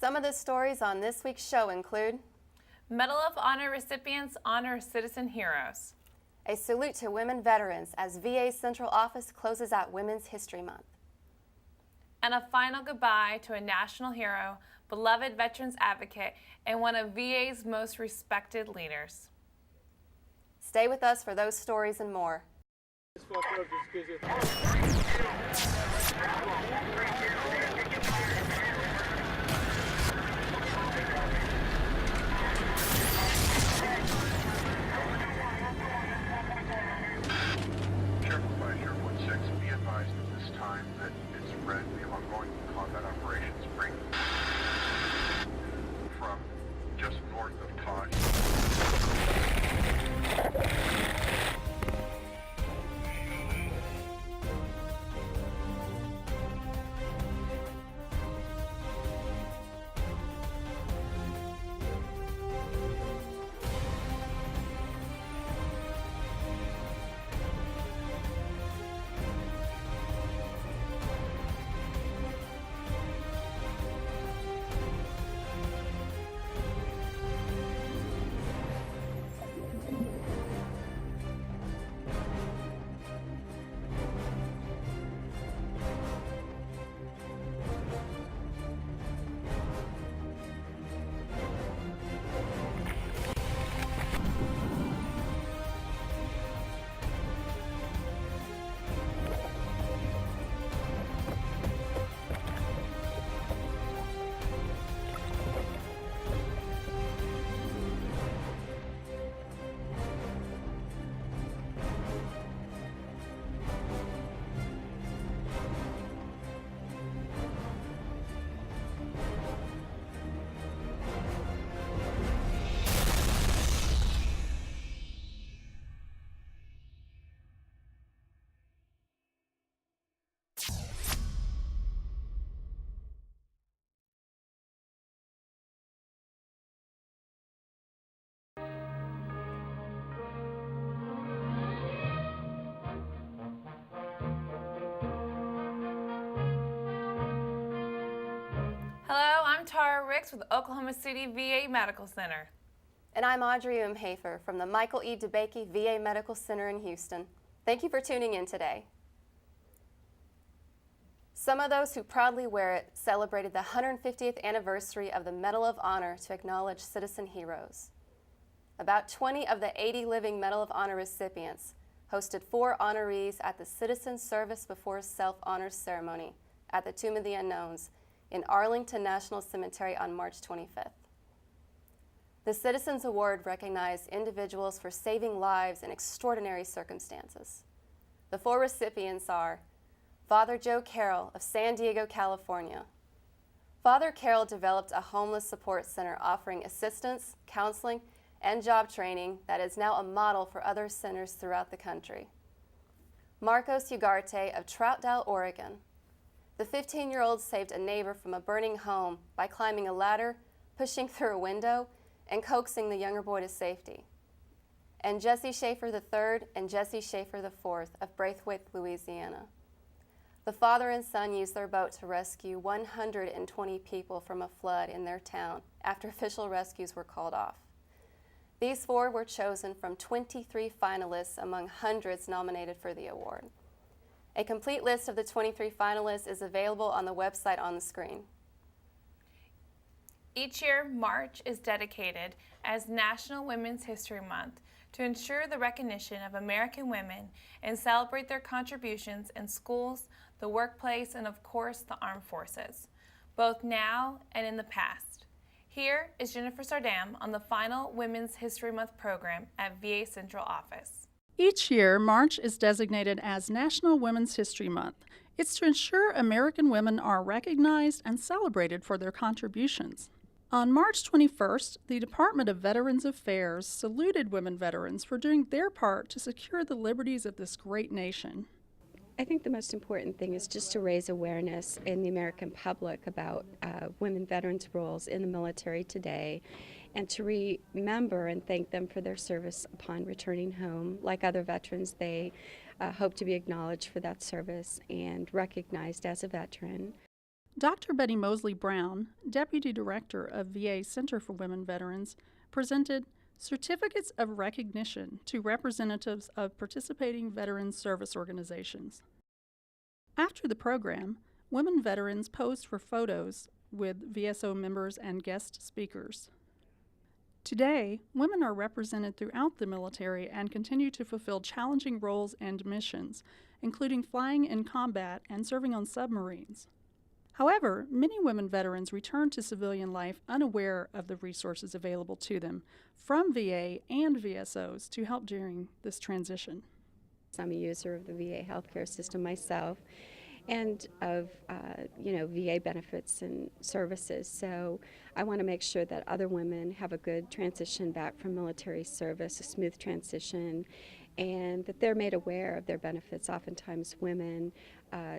Some of the stories on this week's show include Medal of Honor recipients honor citizen heroes. a salute to women veterans as VA Central Office closes out Women's History Month. And a final goodbye to a national hero, beloved veterans advocate, and one of VA's most respected leaders. Stay with us for those stories and more. Be advised at this time that it's red. We have ongoing combat operations from just north of Taj. Hello, I'm Tara Ricks with Oklahoma City VA Medical Center. And I'm Audrey Umhafer from the Michael E. DeBakey VA Medical Center in Houston. Thank you for tuning in today. Some of those who proudly wear it celebrated the 150th anniversary of the Medal of Honor to acknowledge citizen heroes. About 20 of the 80 living Medal of Honor recipients hosted 4 honorees at the Citizen Service Before Self Honors ceremony at the Tomb of the Unknowns in Arlington National Cemetery on March 25th. The Citizens Award recognized individuals for saving lives in extraordinary circumstances. The 4 recipients are Father Joe Carroll of San Diego, California. Father Carroll developed a homeless support center offering assistance, counseling, and job training that is now a model for other centers throughout the country. Marcos Ugarte of Troutdale, Oregon. The 15-year-old saved a neighbor from a burning home by climbing a ladder, pushing through a window, and coaxing the younger boy to safety. And Jesse Schaefer III and Jesse Schaefer IV of Braithwaite, Louisiana. The father and son used their boat to rescue 120 people from a flood in their town after official rescues were called off. These 4 were chosen from 23 finalists among hundreds nominated for the award. A complete list of the 23 finalists is available on the website on the screen. Each year, March is dedicated as National Women's History Month to ensure the recognition of American women and celebrate their contributions in schools, the workplace, and of course, the armed forces, both now and in the past. Here is Jennifer Sardam on the final Women's History Month program at VA Central Office. Each year, March is designated as National Women's History Month. It's to ensure American women are recognized and celebrated for their contributions. On March 21st, the Department of Veterans Affairs saluted women veterans for doing their part to secure the liberties of this great nation. I think the most important thing is just to raise awareness in the American public about women veterans' roles in the military today, and to remember and thank them for their service upon returning home. Like other veterans, they hope to be acknowledged for that service and recognized as a veteran. Dr. Betty Mosley Brown, Deputy Director of VA Center for Women Veterans, presented certificates of recognition to representatives of participating veteran service organizations. After the program, women veterans posed for photos with VSO members and guest speakers. Today, women are represented throughout the military and continue to fulfill challenging roles and missions, including flying in combat and serving on submarines. However, many women veterans return to civilian life unaware of the resources available to them from VA and VSOs to help during this transition. I'm a user of the VA healthcare system myself and of VA benefits and services. So I want to make sure that other women have a good transition back from military service, a smooth transition, and that they're made aware of their benefits. Oftentimes women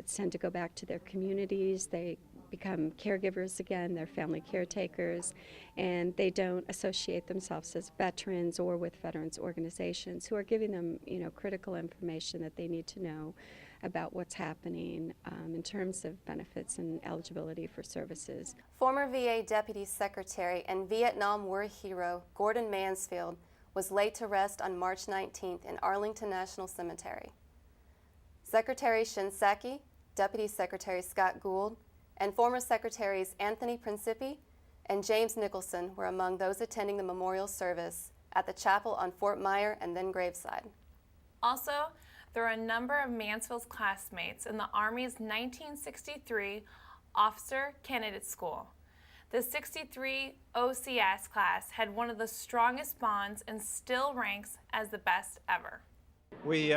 tend to go back to their communities. They become caregivers again, they're family caretakers, and they don't associate themselves as veterans or with veterans organizations who are giving them critical information that they need to know about what's happening in terms of benefits and eligibility for services. Former VA Deputy Secretary and Vietnam War hero Gordon Mansfield was laid to rest on March 19th in Arlington National Cemetery. Secretary Shinseki, Deputy Secretary Scott Gould, and former Secretaries Anthony Principi and James Nicholson were among those attending the memorial service at the chapel on Fort Myer and then Gravesite. Also, there are a number of Mansfield's classmates in the Army's 1963 Officer Candidate School. The 63 OCS class had one of the strongest bonds and still ranks as the best ever. We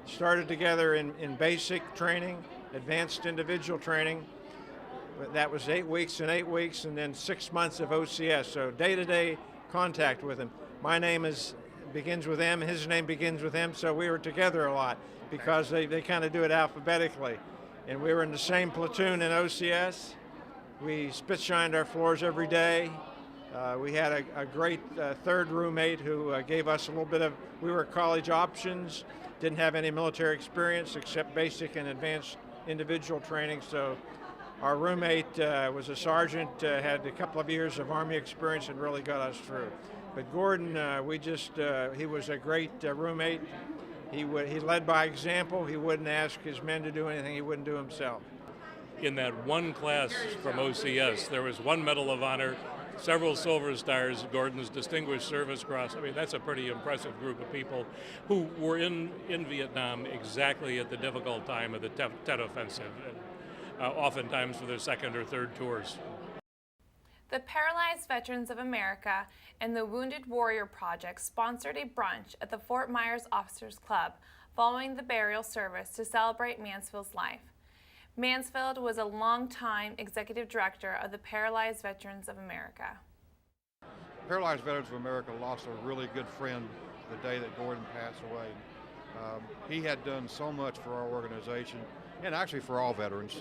started together in basic training, advanced individual training. That was 8 weeks and 8 weeks, and then 6 months of OCS, so day-to-day contact with him. My name begins with M, his name begins with M, so we were together a lot because they kind of do it alphabetically. And we were in the same platoon in OCS. We spit-shined our floors every day. We had a great third roommate who gave us a little bit of, we were college options, didn't have any military experience except basic and advanced individual training, so our roommate was a sergeant, had a couple of years of Army experience and really got us through. But Gordon, he was a great roommate. He led by example. He wouldn't ask his men to do anything he wouldn't do himself. In that one class from OCS, there was one Medal of Honor, several Silver Stars, Gordon's Distinguished Service Cross. I mean, that's a pretty impressive group of people who were in Vietnam exactly at the difficult time of the Tet Offensive, oftentimes for their second or third tours. The Paralyzed Veterans of America and the Wounded Warrior Project sponsored a brunch at the Fort Myers Officers Club following the burial service to celebrate Mansfield's life. Mansfield was a longtime executive director of the Paralyzed Veterans of America. Paralyzed Veterans of America lost a really good friend the day that Gordon passed away. He had done so much for our organization, and actually for all veterans.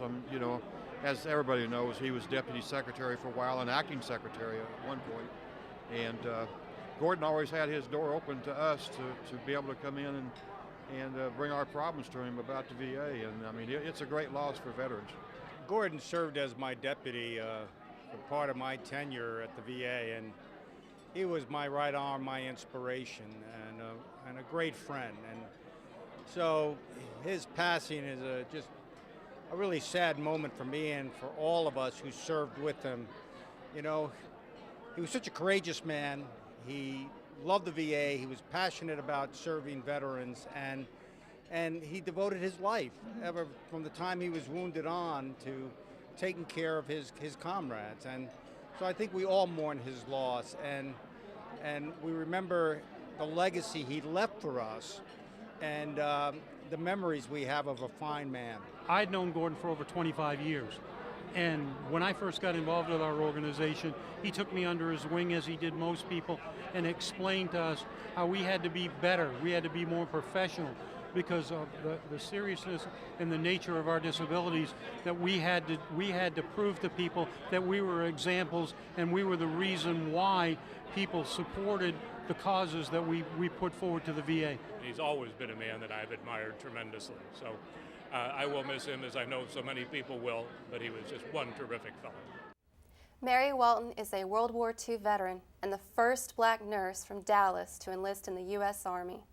As everybody knows, he was deputy secretary for a while and acting secretary at one point. And Gordon always had his door open to us to be able to come in and bring our problems to him about the VA. And I mean, it's a great loss for veterans. Gordon served as my deputy for part of my tenure at the VA, and he was my right arm, my inspiration, and a great friend. And so his passing is just a really sad moment for me and for all of us who served with him. He was such a courageous man. He loved the VA. He was passionate about serving veterans, and he devoted his life, ever from the time he was wounded on, to taking care of his comrades. And so I think we all mourn his loss, and we remember the legacy he left for us, and the memories we have of a fine man. I'd known Gordon for over 25 years. And when I first got involved with our organization, he took me under his wing, as he did most people, and explained to us how we had to be better, we had to be more professional because of the seriousness and the nature of our disabilities, that we had to prove to people that we were examples and we were the reason why people supported the causes that we put forward to the VA. He's always been a man that I've admired tremendously. So I will miss him, as I know so many people will, but he was just one terrific fellow. Mary Walton is a World War II veteran and the first black nurse from Dallas to enlist in the U.S. Army.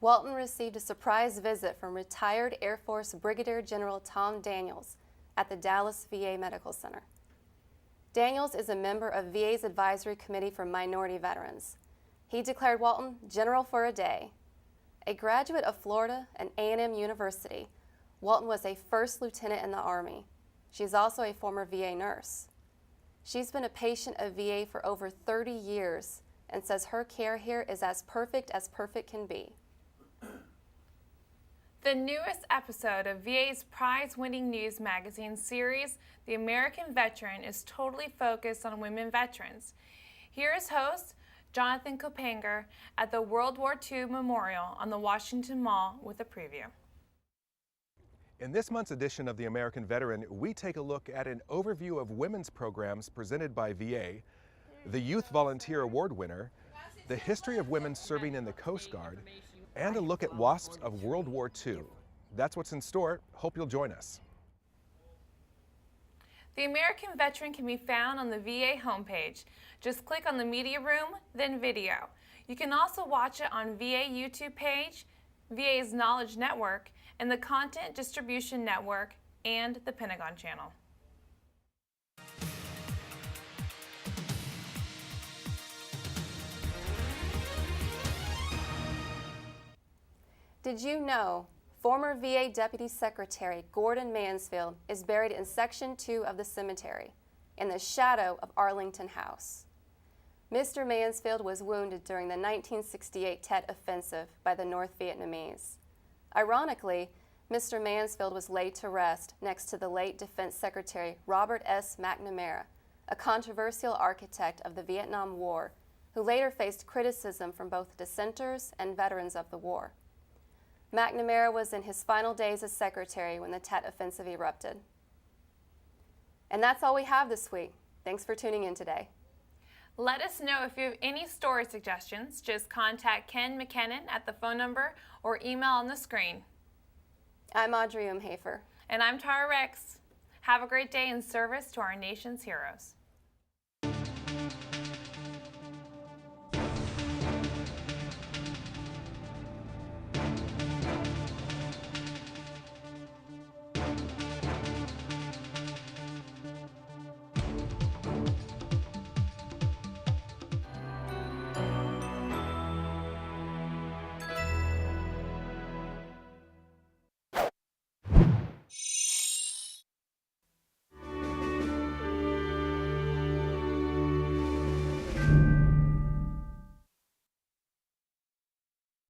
Walton received a surprise visit from retired Air Force Brigadier General Tom Daniels at the Dallas VA Medical Center. Daniels is a member of VA's Advisory Committee for Minority Veterans. He declared Walton General for a day. A graduate of Florida and A&M University, Walton was a first lieutenant in the Army. She is also a former VA nurse. She's been a patient of VA for over 30 years and says her care here is as perfect can be. The newest episode of VA's prize-winning news magazine series, The American Veteran, is totally focused on women veterans. Here is host Jonathan Kopanger at the World War II Memorial on the Washington Mall with a preview. In this month's edition of The American Veteran, we take a look at an overview of women's programs presented by VA, the Youth Volunteer Award winner, the history of women serving in the Coast Guard, and a look at WASPs of World War II. That's what's in store. Hope you'll join us. The American Veteran can be found on the VA homepage. Just click on the media room, then video. You can also watch it on VA YouTube page, VA's Knowledge Network, and the Content Distribution Network, and the Pentagon Channel. Did you know former VA Deputy Secretary Gordon Mansfield is buried in Section 2 of the cemetery, in the shadow of Arlington House? Mr. Mansfield was wounded during the 1968 Tet Offensive by the North Vietnamese. Ironically, Mr. Mansfield was laid to rest next to the late Defense Secretary Robert S. McNamara, a controversial architect of the Vietnam War, who later faced criticism from both dissenters and veterans of the war. McNamara was in his final days as secretary when the Tet Offensive erupted. And that's all we have this week. Thanks for tuning in today. Let us know if you have any story suggestions. Just contact Ken McKinnon at the phone number or email on the screen. I'm Audrey Umhafer. And I'm Tara Rex. Have a great day in service to our nation's heroes.